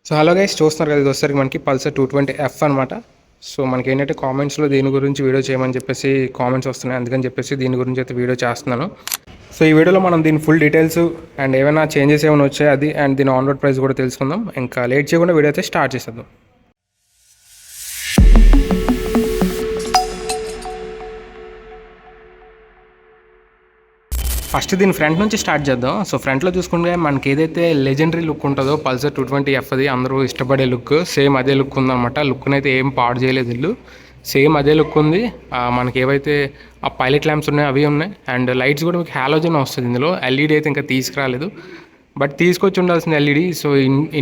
So hello guys, చూస్తున్నారు కదా, ఇది వచ్చేసరికి మనకి పల్సర్ 220F అనమాట. సో మనకి ఏంటంటే కామెంట్స్లో దీని గురించి వీడియో చేయమని చెప్పేసి కామెంట్స్ వస్తున్నాయి, అందుకని చెప్పేసి దీని గురించి అయితే వీడియో చేస్తున్నాను. సో ఈ వీడియోలో మనం దీని ఫుల్ డీటెయిల్స్ అండ్ ఏమైనా చేంజెస్ ఏమైనా వచ్చాయి అది అండ్ దీని ఆన్ రోడ్ ప్రైస్ కూడా తెలుసుకుందాం. ఇంకా లేట్ చేయకుండా వీడియో అయితే స్టార్ట్ చేసేద్దాం. ఫస్ట్ దీని ఫ్రంట్ నుంచి స్టార్ట్ చేద్దాం. సో ఫ్రంట్లో చూసుకుంటే మనకి ఏదైతే లెజెండరీ లుక్ ఉంటుందో పల్సర్ 220F అది అందరూ ఇష్టపడే లుక్, సేమ్ అదే లుక్ ఉందన్నమాట. లుక్ని అయితే ఏం పాడు చేయలేదు ఇల్లు, సేమ్ అదే లుక్ ఉంది. మనకి ఏవైతే ఆ పైలట్ ల్యాంప్స్ ఉన్నాయో అవి ఉన్నాయి అండ్ లైట్స్ కూడా మీకు హాలోజన్ వస్తుంది ఇందులో. ఎల్ఈడి అయితే ఇంకా తీసుకురాలేదు, బట్ తీసుకొచ్చి ఉండాల్సింది ఎల్ఈడి. సో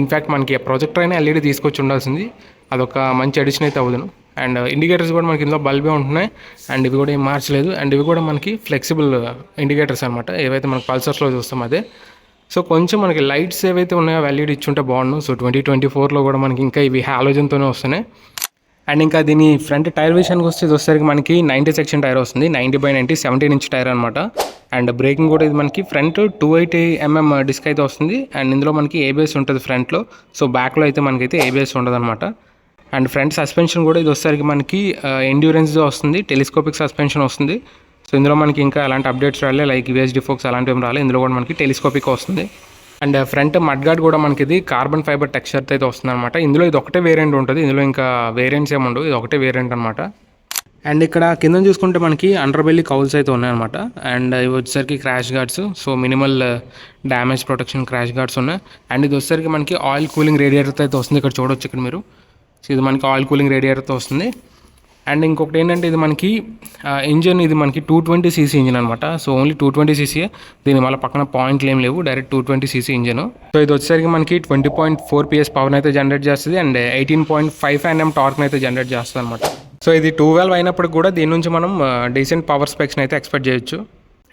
ఇన్ఫ్యాక్ట్ మనకి ప్రొజెక్టర్ అయినా ఎల్ఈడి తీసుకొచ్చి ఉండాల్సింది, అదొక మంచి అడిషన్ అయితే అవుతుంది. అండ్ ఇండికేటర్స్ కూడా మనకి ఇందులో బల్బే ఉంటున్నాయి అండ్ ఇవి కూడా ఏం మార్చలేదు. అండ్ ఇవి కూడా మనకి ఫ్లెక్సిబుల్ ఇండికేటర్స్ అనమాట, ఏవైతే మనకి పల్సర్స్లో చూస్తాం అదే. సో కొంచెం మనకి లైట్స్ ఏవైతే ఉన్నాయో ఎల్ఈడి ఇచ్చుంటే బాగుండు. సో 2024లో కూడా మనకి ఇంకా ఇవి హాలోజన్తోనే వస్తున్నాయి. అండ్ ఇంకా దీని ఫ్రంట్ టైర్ విషయానికి వస్తే ఇది వచ్చేసరికి మనకి 90 సెక్షన్ టైర్ వస్తుంది, 90/90 17 ఇంచ్ టైర్ అనమాట. అండ్ బ్రేకింగ్ కూడా ఇది మనకి ఫ్రంట్ 280mm డిస్క్ అయితే వస్తుంది. అండ్ ఇందులో మనకి ఏబిఎస్ ఉంటుంది ఫ్రంట్లో. సో బ్యాక్లో అయితే మనకైతే ఏబిఎస్ ఉండదు అనమాట. అండ్ ఫ్రంట్ సస్పెన్షన్ కూడా ఇది వచ్చేసరికి మనకి ఎండ్యూరెన్స్ వస్తుంది, టెలిస్కోపిక్ సస్పెన్షన్ వస్తుంది. సో ఇందులో మనకి ఇంకా అలాంటి అప్డేట్స్ రాలే, లైక్ యూఎస్డి ఫోక్స్ అలాంటివి రాలే. ఇందులో కూడా మనకి టెలిస్కోపిక్ వస్తుంది. అండ్ ఫ్రంట్ మడ్గార్డ్ కూడా మనకి ఇది కార్బన్ ఫైబర్ టెక్స్చర్ అయితే వస్తుంది అనమాట. ఇందులో ఇది ఒకటే వేరియంట్ ఉంటుంది, ఇందులో ఇంకా వేరియంట్స్ ఏమి ఉండవు, ఇది ఒకటే వేరియంట్ అనమాట. అండ్ ఇక్కడ కింద చూసుకుంటే మనకి అండర్ బెల్లీ కౌల్స్ అయితే ఉన్నాయన్నమాట. అండ్ ఇవి వచ్చేసరికి crash guards, so minimal damage protection crash guards ఉన్నాయి. అండ్ ఇది వచ్చేసరికి మనకి ఆయిల్ కూలింగ్ రేడియేటర్తో అయితే వస్తుంది, ఇక్కడ చూడొచ్చు ఇక్కడ మీరు. సో ఇది మనకి ఆయిల్ కూలింగ్ రేడియేటర్తో వస్తుంది. అండ్ ఇంకొకటి ఏంటంటే ఇది మనకి ఇంజన్, ఇది మనకి 220cc ఇంజిన్ అనమాట. సో ఓన్లీ 220cc, దీని మళ్ళీ పక్కన పాయింట్లు ఏం లేవు, డైరెక్ట్ 220cc ఇంజన్. సో ఇది వచ్చేసరికి మనకి 20.4 PS పవర్ అయితే జనరేట్ చేస్తుంది అండ్ 18.5 Nm టార్క్ని అయితే జనరేట్ చేస్తుంది అనమాట. సో ఇది 212 అయినప్పటికి కూడా దీని నుంచి మనం డీసెంట్ పవర్ స్పెక్స్ని అయితే ఎక్స్పెక్ట్ చేయొచ్చు.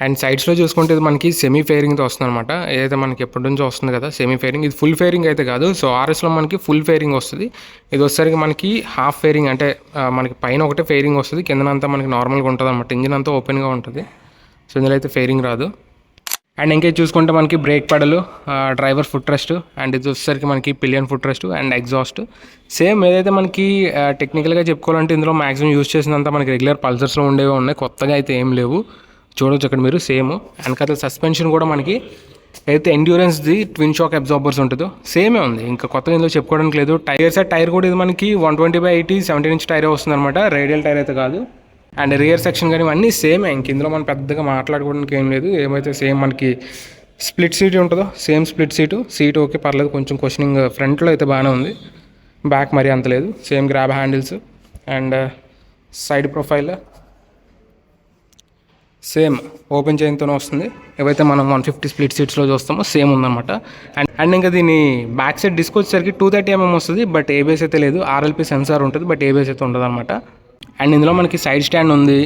అండ్ సైడ్స్లో చూసుకుంటే ఇది మనకి సెమీ ఫేరింగ్తో వస్తుంది అనమాట, ఏదైతే మనకి ఎప్పటి నుంచో వస్తుంది కదా సెమీ ఫేరింగ్. ఇది ఫుల్ ఫేరింగ్ అయితే కాదు. సో ఆర్ఎస్లో మనకి ఫుల్ ఫేరింగ్ వస్తుంది, ఇది వచ్చేసరికి మనకి హాఫ్ ఫేరింగ్, అంటే మనకి పైన ఒకటే ఫేరింగ్ వస్తుంది, కిందనంతా మనకి నార్మల్గా ఉంటుంది అనమాట. ఇంజిన్ అంతా ఓపెన్గా ఉంటుంది, సో ఇందులో అయితే ఫేరింగ్ రాదు. అండ్ ఇంకే చూసుకుంటే మనకి బ్రేక్ పెడలు, డ్రైవర్ ఫుట్ రెస్ట్, అండ్ ఇది వచ్చేసరికి మనకి pillion foot rest and exhaust. Same ఏదైతే మనకి టెక్నికల్గా చెప్పుకోవాలంటే ఇందులో మ్యాక్సిమం యూజ్ చేసినంత మనకి రెగ్యులర్ పల్సర్స్లో ఉండేవి ఉన్నాయి, కొత్తగా అయితే ఏం లేవు. చూడవచ్చు అక్కడ మీరు. సేమ్ వెనకాల సస్పెన్షన్ కూడా మనకి అయితే ఎండ్యూరెన్స్ది ట్విన్ షాక్ అబ్జార్బర్స్ ఉంటుందో సేమే ఉంది, ఇంకా కొత్తగా ఇందులో చెప్పుకోవడానికి లేదు. టైర్ కూడా ఇది మనకి 120/80 17 ఇంచ్ టైరే వస్తుంది అనమాట, రేడియల్ టైర్ అయితే కాదు. అండ్ రియర్ సెక్షన్ కానీ అన్నీ సేమే, ఇంక ఇందులో మనం పెద్దగా మాట్లాడుకోవడానికి ఏం లేదు. ఏమైతే సేమ్ మనకి స్ప్లిట్ సీట్ ఉంటుందో సేమ్ స్ప్లిట్ సీట్ ఓకే పర్లేదు, కొంచెం క్వశ్చనింగ్ ఫ్రంట్లో అయితే బాగానే ఉంది, బ్యాక్ మరీ అంత లేదు. Same grab handles and side profile same open చైన్తోనే వస్తుంది, ఏవైతే మనం 150 స్ప్లిట్ సీట్స్లో చూస్తామో సేమ్ ఉందన్నమాట. అండ్ ఇంకా దీని బ్యాక్ సైడ్ డిస్క్ వచ్చేసరికి 230mm వస్తుంది, బట్ ఏబిఎస్ అయితే లేదు. ఆర్ఎల్పి సెన్సార్ ఉంటుంది, బట్ ఏబిఎస్ అయితే ఉండదు అనమాట. అండ్ ఇందులో మనకి సైడ్ స్టాండ్ ఉంది,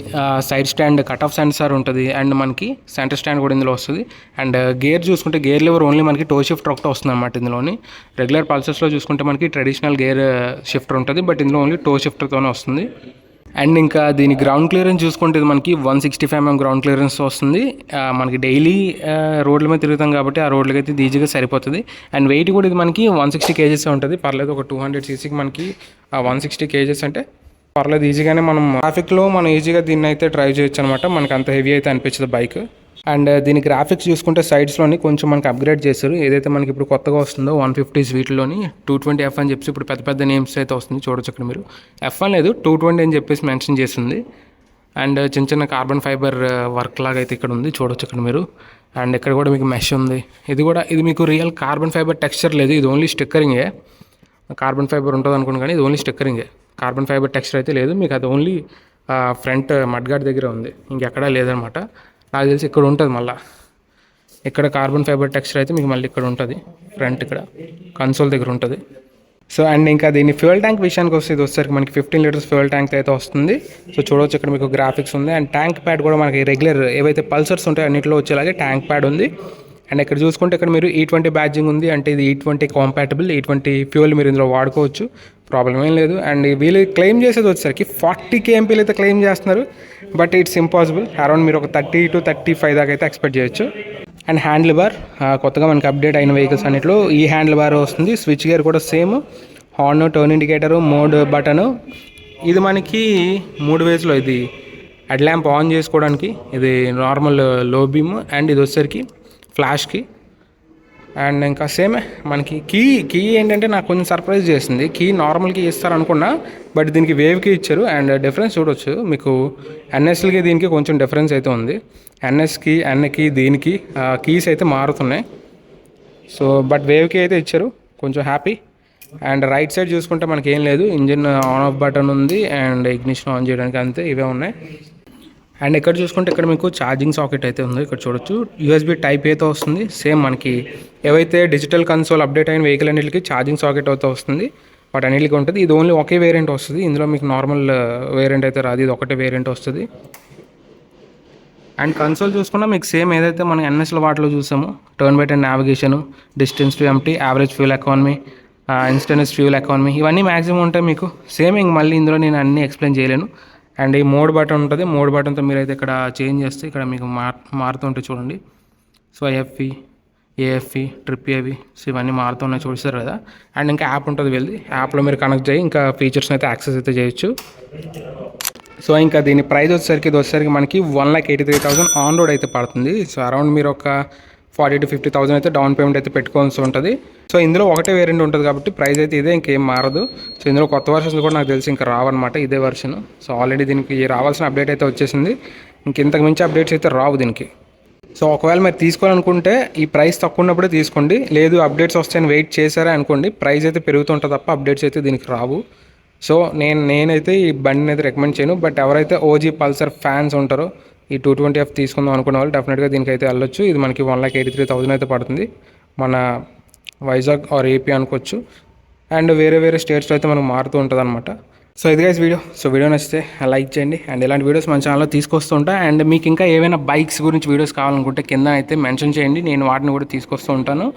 side stand cut off sensor ఉంటుంది అండ్ మనకి సెంటర్ స్టాండ్ కూడా ఇందులో వస్తుంది. అండ్ గేర్ చూసుకుంటే గేర్ లివర్ ఓన్లీ మనకి టో షిఫ్టర్ ఒకటే వస్తుంది అనమాట ఇందులోని. రెగ్యులర్ పల్సర్స్లో చూసుకుంటే మనకి ట్రెడిషనల్ గేర్ షిఫ్టర్ ఉంటుంది, బట్ ఇందులో ఓన్లీ టో షిఫ్టర్తోనే వస్తుంది. అండ్ ఇంకా దీని గ్రౌండ్ క్లియరెన్స్ చూసుకుంటే ఇది మనకి 165mm గ్రౌండ్ క్లియరెన్స్ వస్తుంది. మనకి డైలీ రోడ్ల మీద తిరుగుతాం కాబట్టి ఆ రోడ్లకి అయితే ఈజీగా సరిపోతుంది. అండ్ వెయిట్ కూడా ఇది మనకి 160 kgs ఉంటుంది, పర్లేదు. ఒక 200ccకి మనకి 160 kgs అంటే పర్లేదు, ఈజీగానే మనం ట్రాఫిక్లో మనం ఈజీగా దీన్ని అయితే డ్రైవ్ చేయొచ్చు అనమాట. మనకి అంత హెవీ అయితే అనిపించదు బైక్. అండ్ దీని గ్రాఫిక్స్ చూసుకుంటే సైడ్స్లోని కొంచెం మనకి అప్గ్రేడ్ చేశారు, ఏదైతే మనకి ఇప్పుడు కొత్తగా వస్తుందో 150s వీటిలోని 220F అని చెప్పి ఇప్పుడు పెద్ద పెద్ద నేమ్స్ అయితే వస్తుంది. చూడొచ్చు ఇక్కడ మీరు, F1 లేదు 220 అని చెప్పేసి మెన్షన్ చేసింది. అండ్ చిన్న చిన్న కార్బన్ ఫైబర్ వర్క్ లాగా అయితే ఇక్కడ ఉంది, చూడొచ్చు ఇక్కడ మీరు. అండ్ ఇక్కడ కూడా మీకు మెష్ ఉంది, ఇది మీకు రియల్ కార్బన్ ఫైబర్ టెక్స్చర్ లేదు, ఇది ఓన్లీ స్టిక్కరింగే. కార్బన్ ఫైబర్ ఉంటుంది అనుకోండి కానీ ఇది ఓన్లీ స్టిక్కరింగే, కార్బన్ ఫైబర్ టెక్స్చర్ అయితే లేదు మీకు. అది ఓన్లీ ఫ్రంట్ మడ్గార్డ్ దగ్గర ఉంది, ఇంకెక్కడా లేదనమాట. నాకు తెలిసి ఇక్కడ ఉంటుంది, మళ్ళీ ఇక్కడ కార్బన్ ఫైబర్ టెక్స్చర్ అయితే మీకు మళ్ళీ ఇక్కడ ఉంటుంది, ఫ్రంట్ ఇక్కడ కన్సోల్ దగ్గర ఉంటుంది. సో అండ్ ఇంకా దీని ఫ్యూయల్ ట్యాంక్ విషయానికి వస్తే ఇది వచ్చేసరికి మనకి 15 లీటర్స్ ఫ్యూయల్ ట్యాంక్ అయితే వస్తుంది. సో చూడవచ్చు ఇక్కడ మీకు గ్రాఫిక్స్ ఉంది. అండ్ ట్యాంక్ ప్యాడ్ కూడా మనకి రెగ్యులర్ ఏవైతే పల్సర్స్ ఉంటాయో అన్నింటిలో వచ్చేలాగే ట్యాంక్ ప్యాడ్ ఉంది. అండ్ ఇక్కడ చూసుకుంటే ఇక్కడ మీరు E20 బ్యాడ్జింగ్ ఉంది, అంటే ఇది E20 కాంపాటబుల్, E20 ఫ్యూయల్ మీరు ఇందులో వాడుకోవచ్చు, ప్రాబ్లం ఏం లేదు. అండ్ వీళ్ళు క్లెయిమ్ చేసేది వచ్చేసరికి 40 kmpలు అయితే క్లెయిమ్ చేస్తున్నారు, బట్ ఇట్స్ ఇంపాసిబుల్. అరౌండ్ మీరు ఒక 30 to 35 దాకా అయితే ఎక్స్పెక్ట్ చేయొచ్చు. అండ్ హ్యాండిల్ బార్ కొత్తగా మనకి అప్డేట్ అయిన వెహికల్స్ అన్నిట్లో ఈ హ్యాండిల్ బార్ వస్తుంది. స్విచ్ గేర్ కూడా same, horn, turn indicator, mode button. ఇది మనకి 3 వేస్లో, ఇది హెడ్ ల్యాంప్ ఆన్ చేసుకోవడానికి, ఇది నార్మల్ లో బీమ్, అండ్ ఇది వచ్చేసరికి ఫ్లాష్కి. అండ్ ఇంకా సేమే మనకి కీ ఏంటంటే నాకు కొంచెం సర్ప్రైజ్ చేసింది. కీ నార్మల్ కీ ఇస్తారు అనుకున్నా, బట్ దీనికి వేవ్ కీ ఇచ్చారు. అండ్ డిఫరెన్స్ చూడొచ్చు మీకు, ఎన్ఎస్కి దీనికి కొంచెం డిఫరెన్స్ అయితే ఉంది. ఎన్ఎస్కి ఎన్కి దీనికి కీస్ అయితే మారుతున్నాయి. సో బట్ వేవ్ కీ అయితే ఇచ్చారు, కొంచెం హ్యాపీ. అండ్ రైట్ సైడ్ చూసుకుంటే మనకి ఏం లేదు, ఇంజిన్ ఆన్ ఆఫ్ బటన్ ఉంది అండ్ ఇగ్నిషన్ ఆన్ చేయడానికి, అంతే ఇవే ఉన్నాయి. అండ్ ఇక్కడ చూసుకుంటే ఇక్కడ మీకు ఛార్జింగ్ సాకెట్ అయితే ఉంది, ఇక్కడ చూడొచ్చు. యూఎస్బీ టైప్ అయితే వస్తుంది. సేమ్ మనకి ఏవైతే డిజిటల్ కన్సోల్ అప్డేట్ అయిన వెహికల్ అన్నిటికీ ఛార్జింగ్ సాకెట్ అయితే వస్తుంది, వాటి అన్నిటికీ ఉంటుంది. ఇది ఓన్లీ ఒకే వేరియంట్ వస్తుంది, ఇందులో మీకు నార్మల్ వేరియంట్ అయితే రాదు, ఇది ఒకటే వేరియంట్ వస్తుంది. అండ్ కన్సోల్ చూసుకున్నా మీకు సేమ్ ఏదైతే మనం ఎన్ఎస్లో వాటిలో చూసామో, turn by turn navigation, distance to empty, average fuel economy, instant fuel economy, ఇవన్నీ మ్యాక్సిమం ఉంటాయి మీకు. సేమ్ ఇంక మళ్ళీ ఇందులో నేను అన్నీ ఎక్స్ప్లెయిన్ చేయలేను. అండ్ ఈ మోడ్ బటన్ ఉంటుంది, మోడ్ బటన్తో మీరైతే ఇక్కడ చేంజ్ చేస్తే ఇక్కడ మీకు మారుతుంటే చూడండి. సో ఐఎఫ్ఈ, ఏఎఫ్ఈ, ట్రిప్ ఏవి, సో ఇవన్నీ మారుతున్నాయి చూస్తారు కదా. అండ్ ఇంకా యాప్ ఉంటుంది వెళ్ళి, యాప్లో మీరు కనెక్ట్ చేయి ఇంకా ఫీచర్స్ని అయితే యాక్సెస్ అయితే చేయొచ్చు. సో ఇంకా దీని ప్రైస్ వచ్చేసరికి మనకి 1,83,000 ఆన్ రోడ్ అయితే పడుతుంది. సో అరౌండ్ మీరు ఒక 40,000 to 50,000 అయితే డౌన్ పేమెంట్ అయితే పెట్టుకోవాల్సి ఉంటుంది. సో ఇందులో ఒకటే వేరియంట్ ఉంటుంది కాబట్టి ప్రైస్ అయితే ఇదే, ఇంకేం మారదు. సో ఇందులో కొత్త వర్షన్స్ కూడా నాకు తెలిసి ఇంకా రావన్నమాట, ఇదే వర్షన్. సో ఆల్రెడీ దీనికి రావాల్సిన అప్డేట్ అయితే వచ్చేసింది, ఇంతకు మించి అప్డేట్స్ అయితే రావు దీనికి. సో ఒకవేళ మీరు తీసుకోవాలనుకుంటే ఈ ప్రైస్ తక్కువ ఉన్నప్పుడే తీసుకోండి, లేదు అప్డేట్స్ వస్తాయని వెయిట్ చేశారా అనుకోండి, ప్రైస్ అయితే పెరుగుతుంటుంది తప్ప అప్డేట్స్ అయితే దీనికి రావు. సో నేనైతే ఈ బండిని అయితే రికమెండ్ చేయను. బట్ ఎవరైతే ఓజీ పల్సర్ ఫ్యాన్స్ ఉంటారో, ఈ 220F తీసుకుందాం అనుకున్న వాళ్ళు డెఫినెట్గా దీనికైతే వెళ్ళొచ్చు. ఇది మనకి 1,83,000 అయితే పడుతుంది, మన వైజాగ్ ఆర్ ఏపీ అనుకోవచ్చు. అండ్ వేరే స్టేట్స్లో అయితే మనకు మారుతూ ఉంటుంది అనమాట. సో ఇది గైస్ వీడియో. సో వీడియో నచ్చితే లైక్ చేయండి. అండ్ ఇలాంటి వీడియోస్ మన ఛానల్లో తీసుకొస్తూ ఉంటాను. అండ్ మీకు ఇంకా ఏమైనా బైక్స్ గురించి వీడియోస్ కావాలనుకుంటే కింద అయితే మెన్షన్ చేయండి, నేను వాటిని కూడా తీసుకొస్తూ ఉంటాను.